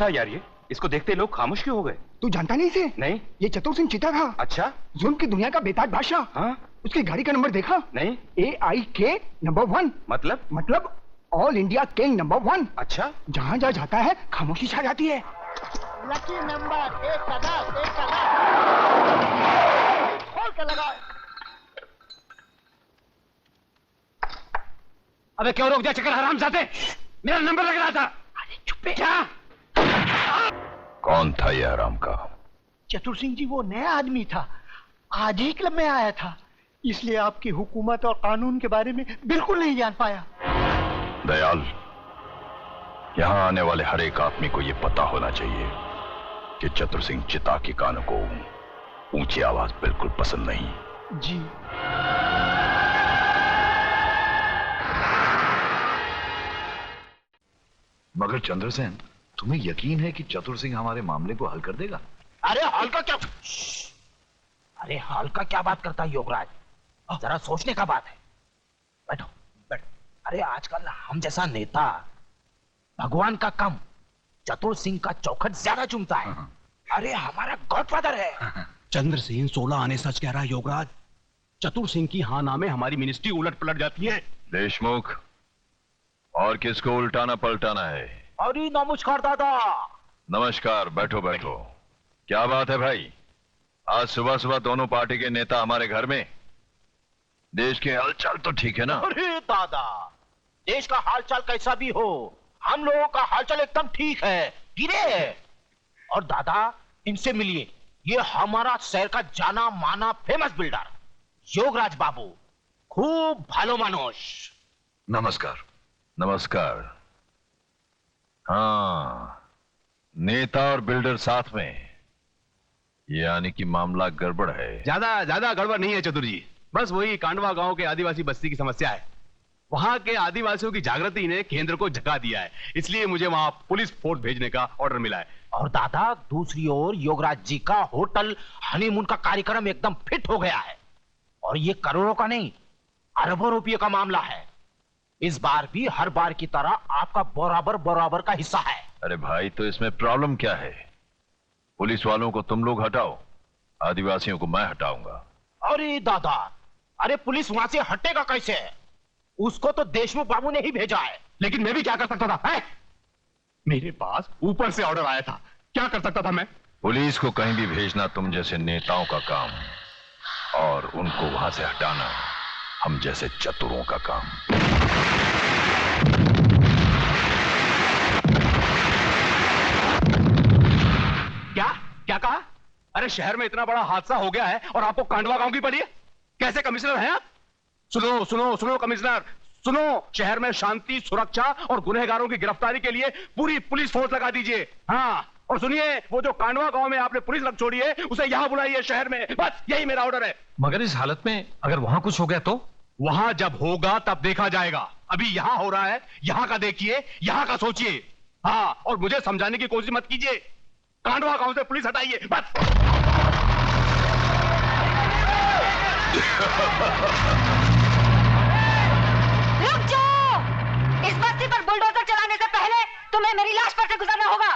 था यार ये? इसको देखते लोग खामोश क्यों हो गए? तू जानता नहीं इसे? नहीं। ये चतुर सिंह चिता था। अच्छा। जुल्म की दुनिया का बेताज बादशाह। हाँ? उसकी गाड़ी का नंबर देखा? नहीं। AIK number 1। मतलब ऑल इंडिया किंग नंबर 1। अच्छा। जहाँ जहाँ जाता है खामोशी छा जाती है। लकी नंबर 1 खोल के लगाओ। अबे क्यों रोक दिया चक्कर हरामजादे? मेरा नंबर लग रहा था। अरे चुप है। क्या? कौन था ये हराम का? चतुर सिंह जी वो नया आदमी था, आज ही क्लब में आया था, इसलिए आपकी हुकूमत और कानून के बारे में बिल्कुल नहीं जान पाया। दयाल, यहाँ आने वाले हर एक आदमी को ये पता होना चाहिए कि चतुर सिंह चिता के कानों को ऊंची आवाज बिल्कुल पसंद नहीं। जी। मगर चंद्रसेन, तुम्हें यकीन है कि चतुर सिंह हमारे मामले को हल कर देगा? अरे हाल का क्या? अरे हाल का क्या बात करता है योगराज? जरा सोचने का बात है। बैठो बैठो। अरे आजकल हम जैसा नेता भगवान का कम चतुर सिंह का चौखट ज्यादा चुमता है। अरे हमारा गॉडफादर है। चंद्र सिंह 16 आने सच कह रहा है योगराज। चतुर सिंह की हाँ नामे हमारी मिनिस्ट्री उलट पलट जाती है। देशमुख, और किसको उल्टाना पलटाना है? अरे नमस्कार दादा। नमस्कार, बैठो बैठो। क्या बात है भाई? आज सुबह सुबह दोनों पार्टी के नेता हमारे घर में। देश के हालचाल तो ठीक है ना? अरे दादा, देश का हालचाल कैसा भी हो, हम लोगों का हालचाल एकदम ठीक है। गिरे। और दादा इनसे मिलिए, ये हमारा शहर का जाना माना फेमस बिल्डर योगराज बाबू, खूब भालो मानुष। नमस्कार। नमस्कार। हाँ, नेता और बिल्डर साथ में, यानी कि मामला गड़बड़ है। ज्यादा गड़बड़ नहीं है चतुर जी। बस वही कांडवा गांव के आदिवासी बस्ती की समस्या है। वहां के आदिवासियों की जागृति ने केंद्र को झका दिया है, इसलिए मुझे वहां पुलिस फोर्स भेजने का ऑर्डर मिला है। और दादा दूसरी ओर योगराज जी का होटल हनीमून का कार्यक्रम एकदम फिट हो गया है, और ये करोड़ों का नहीं अरबों रुपये का मामला है। इस बार भी हर बार की तरह आपका बराबर का हिस्सा है। अरे भाई, तो इसमें प्रॉब्लम क्या है? पुलिस वालों को तुम लोग हटाओ, आदिवासियों को मैं हटाऊंगा। अरे दादा, अरे पुलिस वहां से हटेगा कैसे? उसको तो देशमुख बाबू ने ही भेजा है। लेकिन मैं भी क्या कर सकता था है? मेरे पास ऊपर से ऑर्डर आया था, क्या कर सकता था मैं? पुलिस को कहीं भी भेजना तुम जैसे नेताओं का काम, और उनको वहां से हटाना हम जैसे चतुरों का काम। क्या कहा? अरे शहर में इतना बड़ा हादसा हो गया है और आपको कांडवा गांव की पड़ी है? कैसे कमिश्नर हैं आप? सुनो कमिश्नर, सुनो। शहर में शांति, सुरक्षा और गुनहगारों की गिरफ्तारी के लिए पूरी पुलिस फोर्स लगा दीजिए। हाँ, और सुनिए, वो जो कांडवा गांव में आपने पुलिस रख छोड़ी है, उसे यहां बुलाइए शहर में। बस यही मेरा ऑर्डर है। मगर इस हालत में अगर वहां कुछ हो गया तो? वहां जब होगा तब देखा जाएगा। अभी यहां हो रहा है, यहां का देखिए, यहां का सोचिए। हाँ, और मुझे समझाने की कोशिश मत कीजिए। कांडवा गांव से पुलिस हटाइए बस। रुक जाओ! इस बस्ती पर बुलडोजर चलाने से पहले तुम्हें मेरी लाश पर से गुजरना होगा।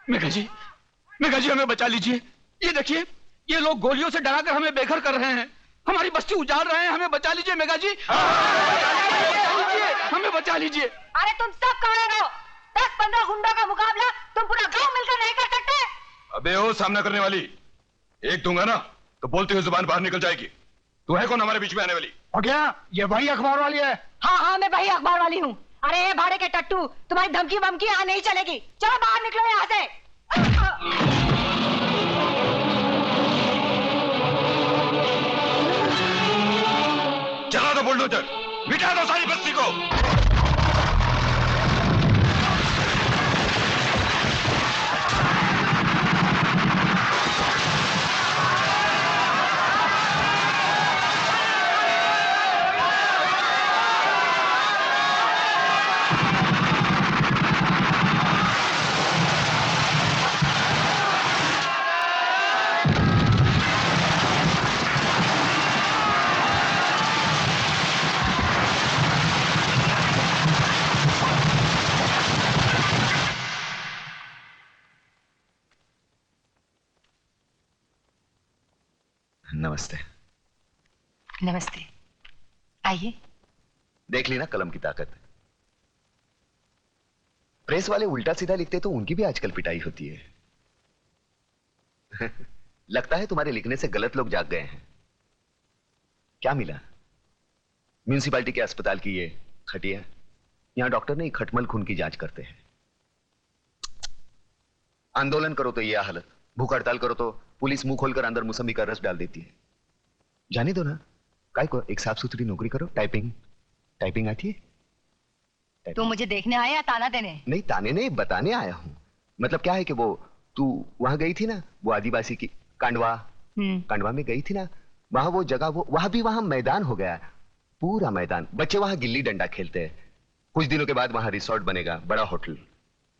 मेघा जी, हमें बचा लीजिए। ये देखिए, ये लोग गोलियों से डराकर हमें बेघर कर रहे हैं, हमारी बस्ती उजाड़ रहे हैं। हमें बचा लीजिए मेघा जी, हमें बचा लीजिए। अरे तुम सब कहाँ रहो? 10-15 गुंडों का मुकाबला तुम पूरा गांव मिलकर नहीं कर सकते। अबे ओ सामना करने वाली, एक दूंगा ना तो बोलती हुई जुबान बाहर निकल जाएगी। तू है कौन हमारे बीच में आने वाली? और क्या ये वही अखबार वाली है? हाँ, मैं वही अखबार वाली हूँ। अरे भाड़े के टट्टू, तुम्हारी धमकी वमकी यहाँ नहीं चलेगी। चलो बाहर निकलो यहाँ से। चला दो बुलडोजर, मिटा दो सारी बस्ती को। नमस्ते। नमस्ते, आइए। देख ली ना कलम की ताकत। प्रेस वाले उल्टा सीधा लिखते तो उनकी भी आजकल पिटाई होती है। लगता है तुम्हारे लिखने से गलत लोग जाग गए हैं। क्या मिला? म्यूनिसिपैलिटी के अस्पताल की ये खटिया। यहां डॉक्टर नहीं, खटमल खून की जांच करते हैं। आंदोलन करो तो यह हालत, भूख हड़ताल करो तो पुलिस मुंह खोलकर अंदर मौसमी का रस डाल देती है। जाने दो ना, काय को एक साफ सुथरी नौकरी करो। टाइपिंग आती है? तू मुझे देखने आया या ताना देने? नहीं, ताने नहीं, बताने आया हूं। मतलब क्या है कि वो तू वहां गई थी ना, वो आदिवासी की कांडवा में गई थी ना, वहां वो जगह, वो वहां मैदान हो गया, पूरा मैदान। बच्चे वहां गिल्ली डंडा खेलते हैं। कुछ दिनों के बाद वहां रिसोर्ट बनेगा, बड़ा होटल।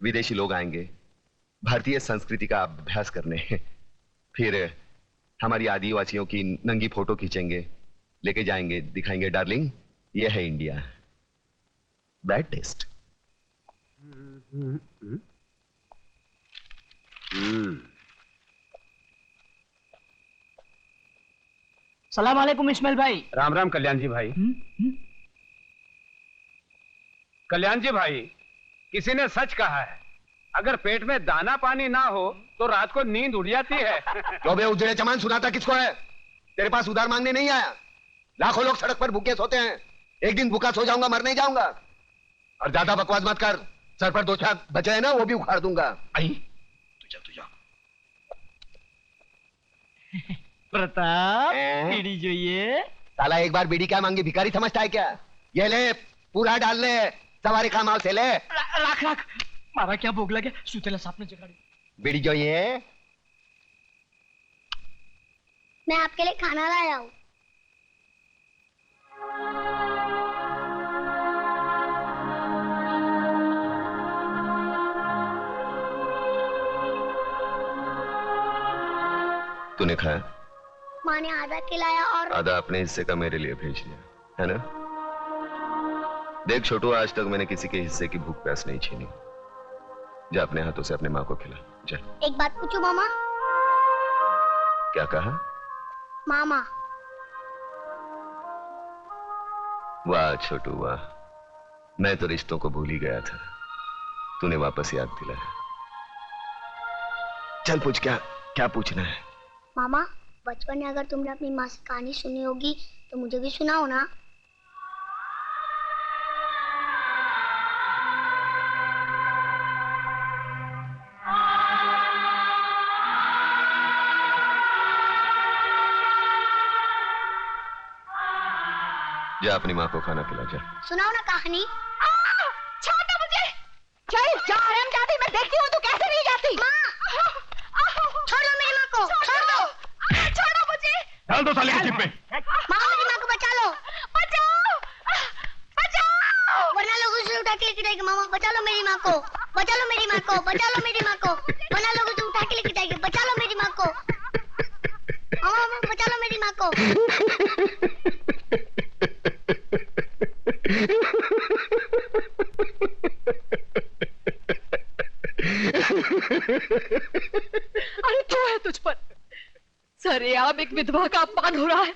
विदेशी लोग आएंगे भारतीय संस्कृति का अभ्यास करने। फिर हमारी आदिवासियों की नंगी फोटो खींचेंगे, लेके जाएंगे, दिखाएंगे, डार्लिंग ये है इंडिया। Bad taste. सलाम वालेकुम इस्माइल भाई। राम राम कल्याण जी भाई। कल्याण जी भाई, किसी ने सच कहा है, अगर पेट में दाना पानी ना हो तो रात को नींद उड़ जाती है। तो बे उजड़े चमान सुनाता किसको है? तेरे पास उधार मांगने नहीं आया। लाखों लोग सड़क पर भूखे सोते हैं, एक दिन भूखा सो जाऊंगा, मर नहीं जाऊंगा। और ज्यादा बकवास मत कर, सर पर 2 छाप बचे हैं ना, वो भी उखाड़ दूंगा। आई तू जा। प्रताप, बीड़ी जो ये साला एक बार बीड़ी क्या मांगी, भिखारी समझता है क्या? ये ले, पूरा डाल ले, सवारी खामाव से ले। राख मारा क्या भोग लगे, सुतेला सांप ने जगाड़ी। बीड़ी जो ये, मैं आपके लिए खाना लाया हूँ। तूने खाया? माँ ने आधा खिलाया और आधा अपने हिस्से का मेरे लिए भेज दिया है ना। देख छोटू, आज तक मैंने किसी के हिस्से की भूख प्यास नहीं छीनी। जा अपने हाथों से अपने माँ को खिला, जा। एक बात पूछूं मामा? क्या कहा? मामा। वाह छोटू वाह, मैं तो रिश्तों को भूल ही गया था, तूने वापस याद दिलाया। चल पूछ, क्या पूछना है? मामा, बचपन में अगर तुमने अपनी माँ से कहानी सुनी होगी तो मुझे भी सुनाओ ना। जा अपनी माँ को खाना खिला, जा। सुनाओ ना कहानी। छोड़ो मुझे। चल जा हरामजादी, मैं देखती हूँ तू कैसे नहीं जाती। छोड़ दो मेरी माँ को, छोड़ दो। छोड़ो मुझे। डाल दो साले की जिप में। मामा, मेरी माँ को बचा लो। बचाओ वरना लोग उसे उठा के लेके जाएंगे। मामा बचा लो मेरी माँ को, बचा लो मेरी माँ को, बचा लो मेरी माँ को, वरना लोग उसे उठा के लेके जाएंगे। बचा लो मेरी माँ को मामा, बचा लो मेरी माँ को। अरे क्यों है तुझ पर? सरेआम एक विधवा का अपमान हो रहा है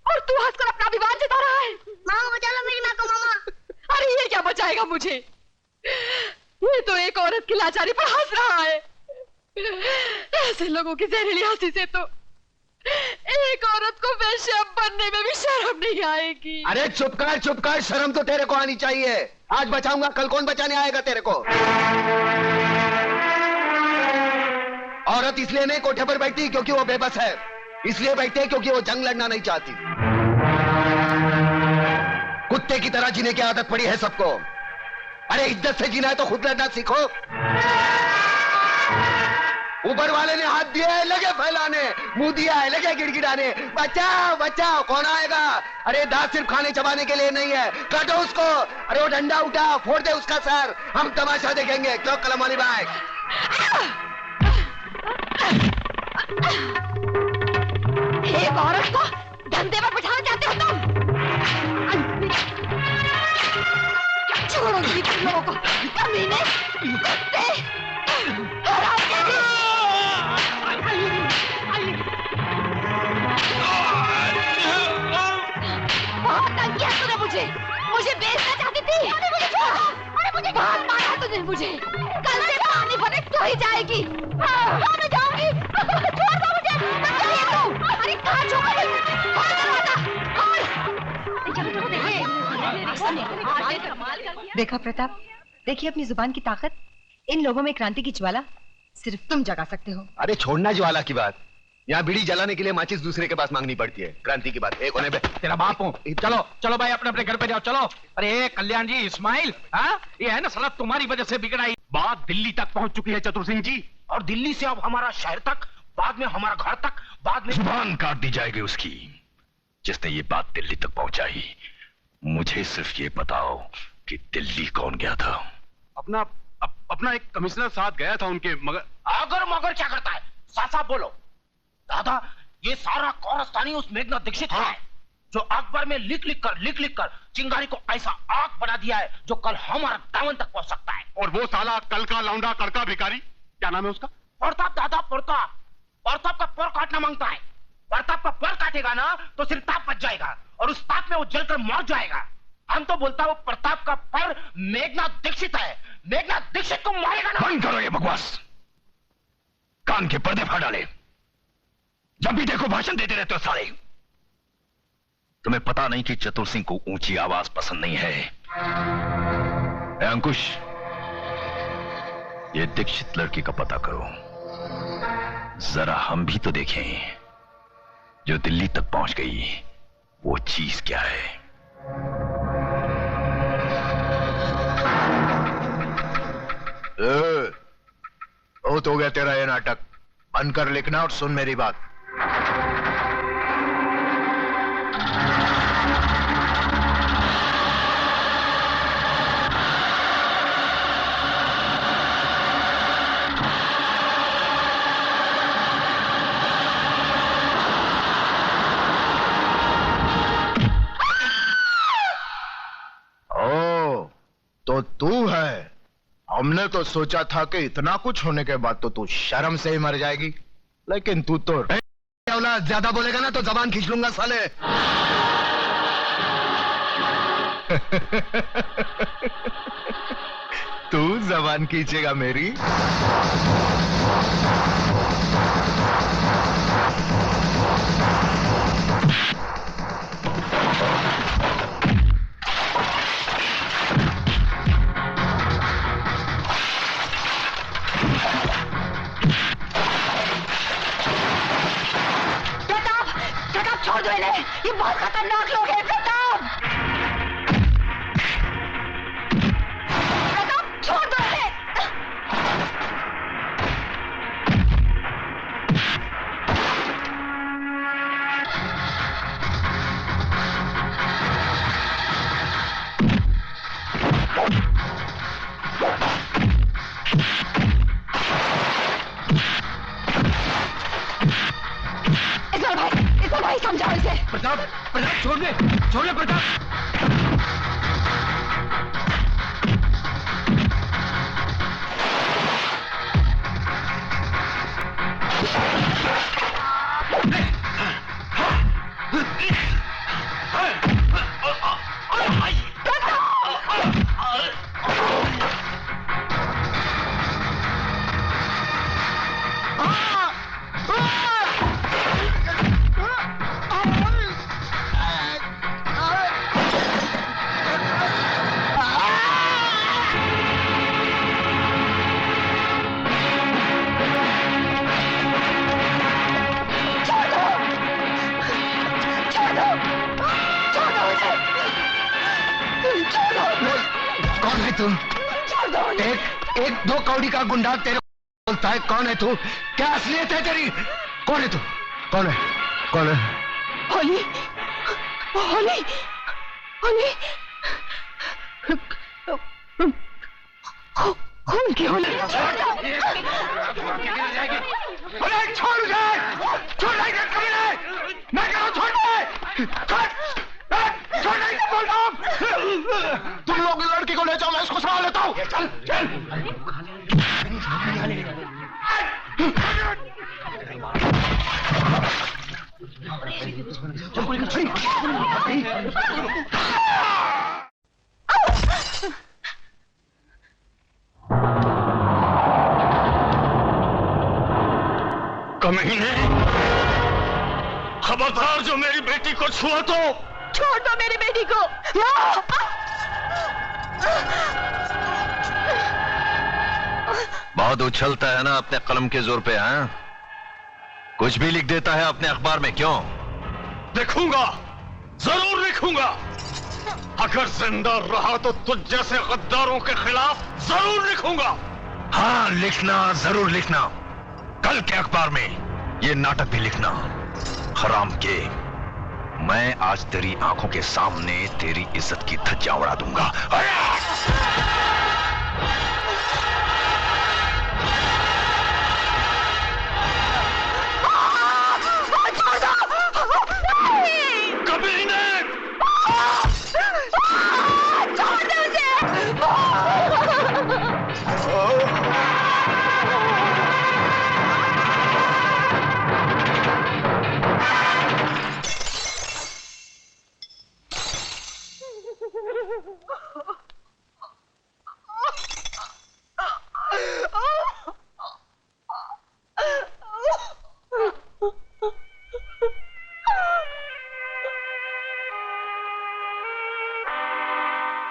और तू हंसकर अपना अभिमान जता रहा है। मामा बचा लो मेरी माँ को। मामा, अरे ये क्या बचाएगा मुझे? ये तो एक औरत की लाचारी पर हंस रहा है। ऐसे लोगों की जहरीली हंसी से तो एक औरत को वेश्या बनने में भी शर्म नहीं आएगी। अरे चुप कर, शर्म तो तेरे को आनी चाहिए। आज बचाऊंगा, कल कौन बचाने आएगा तेरे को? औरत इसलिए नहीं कोठे पर बैठती क्योंकि वो बेबस है, इसलिए बैठते क्योंकि वो जंग लड़ना नहीं चाहती। कुत्ते की तरह जीने की आदत पड़ी है सबको। अरे इज्जत से जीना है तो खुद लड़ना सीखो। ऊपर वाले ने हाथ दिया है, लगे फैलाने, मुंह दिया है, लगे गिड़गिड़ाने। बचाओ, कौन आएगा? अरे दांत सिर्फ खाने चबाने के लिए नहीं है, काटो उसको। अरे वो डंडा उठा, फोड़ दे उसका सर, हम तमाशा देखेंगे। क्यों कलम वाली भाई? एक औरत को धंधे पर बिठाना चाहते हो तुम? छोड़ोगी तुम लोगों को, कमीने, कुत्ते, हरामजादी। मुझे मुझे कल से पानी भरे तो ही जाएगी। हाँ, मैं जाऊंगी। छोड़ दो मुझे। चलिए तू। अरे कहाँ छोड़ देखा प्रताप, देखिए अपनी जुबान की ताकत। इन लोगों में क्रांति की ज्वाला सिर्फ तुम जगा सकते हो। अरे छोड़ना ज्वाला की बात, यहाँ बीड़ी जलाने के लिए माचिस दूसरे के पास मांगनी पड़ती है। क्रांति की बात एक होने पे तेरा बाप हूँ। चलो चलो भाई अपने अपने घर पे जाओ। चलो। अरे कल्याण जी, इस्माइल, हाँ ये है ना साला तुम्हारी वजह से बिगड़ा। बात दिल्ली तक पहुंच चुकी है चतुर सिंह जी, और दिल्ली से अब हमारा शहर तक, बाद में हमारा घर तक, बाद में जुबान काट दी जाएगी उसकी जिसने ये बात दिल्ली तक पहुंचाई। मुझे सिर्फ ये बताओ कि दिल्ली कौन गया था? अपना एक कमिश्नर साथ गया था उनके, मगर अगर मगर क्या करता है? साफ साफ बोलो। दादा, ये सारा कौरस्तानी उस मेघनाथ दीक्षित है जो अखबार में लिख लिख कर चिंगारी को ऐसा आग बना दिया है जो कल हमारा दामन तक पहुंच सकता है। और वो साला कल का लौंडा कड़का भिखारी, क्या नाम है उसका? प्रताप। दादा प्रताप। प्रताप का पर काटना मांगता है। प्रताप का पर काटेगा ना तो सिर्फ ताप बच जाएगा और उस ताप में वो जलकर मर जाएगा। हम तो बोलता वो प्रताप का पर मेघनाथ दीक्षित है। मेघनाथ दीक्षित को मारेगा ना। बंद करो ये बकवास, कान के पर्दे फाड़ डाले। जब भी देखो भाषण देते रहते हो साले। तुम्हें पता नहीं कि चतुर सिंह को ऊंची आवाज पसंद नहीं है? अंकुश, ये दीक्षित लड़की का पता करो। जरा हम भी तो देखें जो दिल्ली तक पहुंच गई वो चीज क्या है। बहुत हो गया तेरा ये नाटक, बंद कर लिखना और सुन मेरी बात। तो तू है? हमने तो सोचा था कि इतना कुछ होने के बाद तो तू शर्म से ही मर जाएगी, लेकिन तू तो औलाद ज्यादा बोलेगा ना तो जबान खींच लूंगा साले। तू जबान खींचेगा मेरी? छोड़ दो इन्हें, ये बहुत खतरनाक लोग हैं। प्रताप, प्रताप छोड़ दो इन्हें। भाई समझाओ इसे। प्रताप, प्रताप छोड़ दे प्रताप। कौन है तुम? एक दो कौड़ी का गुंडा तेरे बोलता है कौन है तू? क्या असलियत है तेरी? कौन है तू? कौन है? कौन है? होली, होली, होली, खून की होली। अरे छोड़ दे, छोड़ दे कमीने, मैं कह रहा हूँ छोड़ दे, छोड़ नहीं बोल रहा हूँ। तुम लोग लड़की को ले जाओ, मैं इसको संभाल लेता हूँ। चल कमीने, खबरदार जो मेरी बेटी को छुआ तो छोड़ दो मेरी बेटी को। बहुत उछलता है ना अपने कलम के जोर पे, हाँ? कुछ भी लिख देता है अपने अखबार में, क्यों? लिखूंगा, जरूर लिखूंगा। अगर जिंदा रहा तो तुझ जैसे गद्दारों के खिलाफ जरूर लिखूंगा। हाँ, लिखना, जरूर लिखना। कल के अखबार में ये नाटक भी लिखना। हराम के, मैं आज तेरी आंखों के सामने तेरी इज्जत की धज्जियां उड़ा दूंगा। कभी नहीं।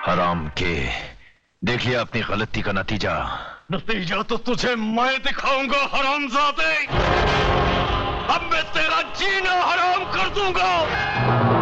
हराम के, देख लिया अपनी गलती का नतीजा। नतीजा तो तुझे मैं दिखाऊंगा हरामजादे। अब मैं तेरा जीना हराम कर दूंगा।